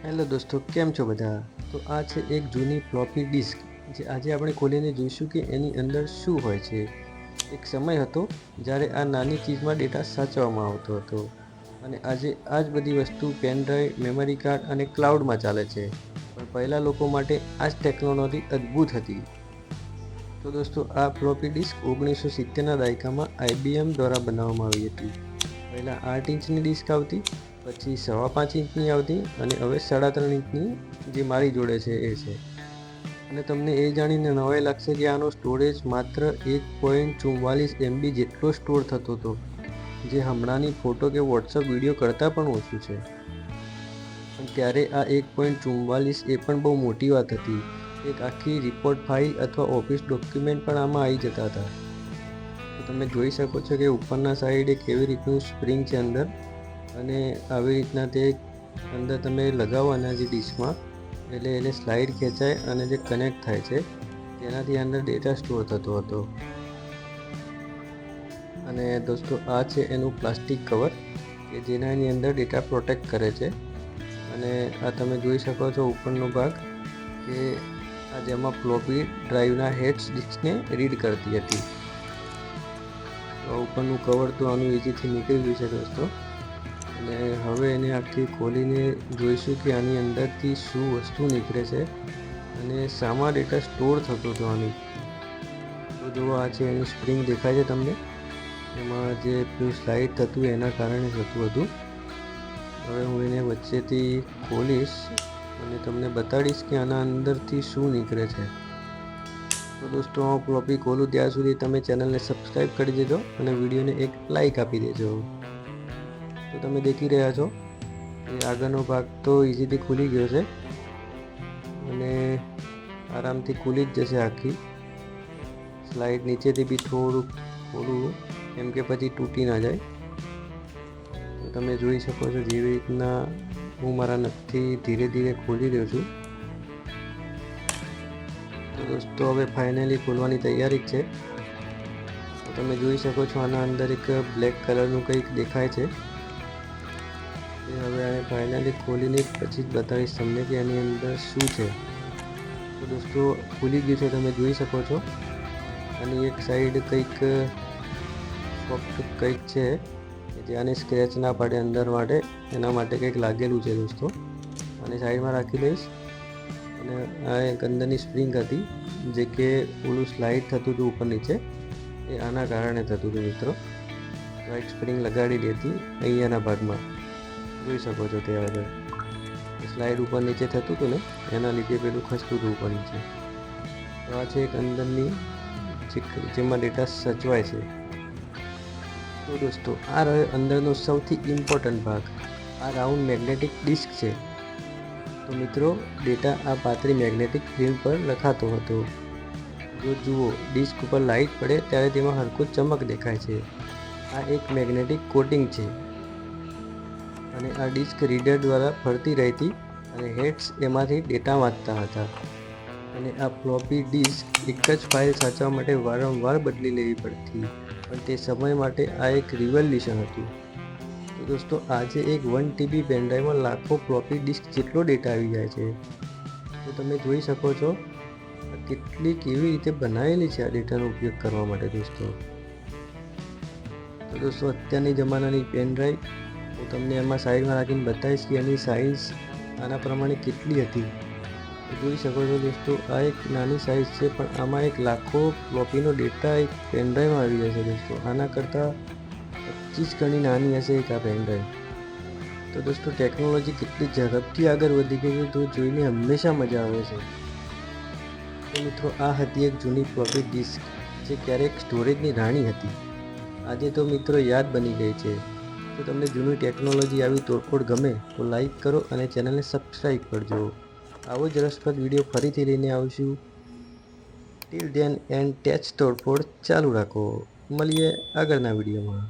Hello દોસ્તો, કેમ છો બધા? તો આ છે એક જૂની ફ્લોપી ડિસ્ક, જે આજે આપણે ખોલીને જોઈશું કે એની અંદર શું હોય છે. એક સમય હતો જ્યારે આ નાની ચીજમાં ડેટા સાચવવામાં આવતો હતો, અને આજે આ જ બધી વસ્તુ પેન ડ્રાઈવ, મેમરી કાર્ડ અને ક્લાઉડમાં ચાલે છે. પણ પહેલાં લોકો માટે આ જ ટેકનોલોજી અદ્ભુત હતી. તો દોસ્તો, આ ફ્લોપી ડિસ્ક 1970ના દાયકામાં IBM દ્વારા બનાવવામાં આવી હતી. પહેલાં 8 ઇંચની ડિસ્ક આવતી, પછી 5.5 ઇંચની આવતી, અને હવે 3.5 ઇંચની જે મારી જોડે છે એ છે. અને તમને એ જાણીને નવાઈ લાગશે કે આનો સ્ટોરેજ માત્ર 1.44 MB જેટલો સ્ટોર થતો હતો, જે હમણાંની ફોટો કે વોટ્સઅપ વિડીયો કરતાં પણ ઓછું છે. પણ ત્યારે આ 1.44 એ પણ બહુ મોટી વાત હતી. એક આખી રિપોર્ટ ફાઇલ અથવા ઓફિસ ડોક્યુમેન્ટ પણ આમાં આવી જતા હતા. તો તમે જોઈ શકો છો કે ઉપરના સાઈડે કેવી રીતનું સ્પ્રિંગ છે અંદર, અને આવી રીતના તે અંદર તમે લગાવો અને જે ડિસ્કમાં, એટલે એને સ્લાઇડ ખેંચાય અને જે કનેક્ટ થાય છે તેનાથી અંદર ડેટા સ્ટોર થતો હતો. અને દોસ્તો, આ છે એનું પ્લાસ્ટિક કવર કે જેના એની અંદર ડેટા પ્રોટેક્ટ કરે છે. અને આ તમે જોઈ શકો છો ઉપરનો ભાગ, કે આ જેમાં ફ્લોપી ડ્રાઈવના હેડ્સ ડિસ્કને રીડ કરતી હતી. તો ઉપરનું કવર તો આનું ઇઝીથી નીકળી ગયું છે દોસ્તો. અને હવે એને આખી ખોલીને જોઈશું કે આની અંદરથી શું વસ્તુ નીકળે છે અને શામાં ડેટા સ્ટોર થતો હતો આની. તો જુઓ, આ છે એની સ્પ્રિંગ દેખાય છે તમને, એમાં જે સ્લાઇડ થતું એના કારણે થતું હતું. હવે હું એને વચ્ચેથી ખોલીશ અને તમને બતાડીશ કે આના અંદરથી શું નીકળે છે. તો દોસ્તો, હું ફ્લોપી ખોલું ત્યાં સુધી તમે ચેનલને સબસ્ક્રાઈબ કરી દેજો અને વિડીયોને એક લાઈક આપી દેજો. તો તમે દેખી રહ્યા છો કે આગળનો ભાગ તો ઇઝીથી ખુલી ગયો છે, અને આરામથી ખુલી જ જશે આખી. સ્લાઇડ નીચેથી બી થોડું કેમ કે પછી તૂટી ના જાય. તો તમે જોઈ શકો છો જેવી રીતના હું મારા નખથી ધીરે ધીરે ખોલી રહ્યો છું. તો દોસ્તો, હવે ફાઇનલી ખોલવાની તૈયારી છે. તો તમે જોઈ શકો છો આના અંદર એક બ્લેક કલરનું કંઈક દેખાય છે. એ હવે આને ફાઇનલી ખોલીને પછી જ બતાવીશ તમને કે એની અંદર શું છે. તો દોસ્તો, ખુલી ગયું છે, તમે જોઈ શકો છો. અને એક સાઈડ કંઈક સોફ્ટ કંઈક છે જે આને સ્ક્રેચ ના પડે અંદર માટે, એના માટે કંઈક લાગેલું છે દોસ્તો. અને સાઈડમાં રાખી દઈશ. અને આ એક અંદરની સ્પ્રિંગ હતી, જે કે ઓલું સ્લાઇડ થતું હતું ઉપર નીચે, એ આના કારણે થતું હતું મિત્રો. તો એક સ્પ્રિંગ લગાડી દેતી અહીંયાના ભાગમાં, જોઈ શકો છો. તે આગળ સ્લાઇડ ઉપર નીચે થતું હતું ને, એના લીધે પેલું ખસતું હતું ઉપર નીચે. તો આ છે એક અંદરની જેમાં ડેટા સચવાય છે. તો દોસ્તો, આ રહ્યો અંદરનો સૌથી ઇમ્પોર્ટન્ટ ભાગ, આ રાઉન્ડ મેગ્નેટિક ડિસ્ક છે. તો મિત્રો, ડેટા આ પાતળી મેગ્નેટિક ફિલ્મ પર લખાતો હતો. જો જુઓ, ડિસ્ક ઉપર લાઇટ પડે ત્યારે તેમાં હલકું ચમક દેખાય છે. આ એક મેગ્નેટિક કોટિંગ છે, અને આ ડિસ્ક રીડર દ્વારા ફરતી રહેતી, અને હેડ્સ એમાંથી ડેટા વાંચતા હતા. અને આ ફ્લોપી ડિસ્ક એક જ ફાઇલ સાચવવા માટે વારંવાર બદલી લેવી પડતી, પણ તે સમય માટે આ એક રિવોલ્યુશન હતું. તો દોસ્તો, આજે એક 1 TB પેનડ્રાઈવમાં લાખો ફ્લોપી ડિસ્ક જેટલો ડેટા આવી જાય છે. તો તમે જોઈ શકો છો કેવી રીતે બનાવેલી છે આ ડેટાનો ઉપયોગ કરવા માટે દોસ્તો. તો દોસ્તો, અત્યારની જમાનાની પેન ડ્રાઈવ હું તમને એમાં સાઈડમાં રાખીને બતાવીશ કે એની સાઇઝ આના પ્રમાણે કેટલી હતી. તો જોઈ શકો છો દોસ્તો, આ એક નાની સાઇઝ છે, પણ આમાં એક લાખો ફ્લોપીનો ડેટા એક પેન ડ્રાઈવમાં આવી જાય છે દોસ્તો. આના કરતાં 25 ગણી નાની હશે એક આ પેન ડ્રાઈવ. તો દોસ્તો, ટેકનોલોજી કેટલી ઝડપથી આગળ વધી ગઈ છે, તો જોઈને હંમેશા મજા આવે છે. તો મિત્રો, આ હતી એક જૂની ફ્લોપી ડિસ્ક, જે ક્યારેક સ્ટોરેજની રાણી હતી. આજે તો મિત્રો યાદ બની ગઈ છે. તો તમને જૂની ટેકનોલોજી આવી તોડફોડ ગમે તો લાઈક કરો અને ચેનલને સબસ્ક્રાઈબ કરજો. આવો જ રસપ્રદ વિડીયો ફરીથી લઈને આવશું. ટિલ ધેન એન્ડ ટેચ તોડફોડ ચાલુ રાખો. મળીએ આગળના વિડીયોમાં.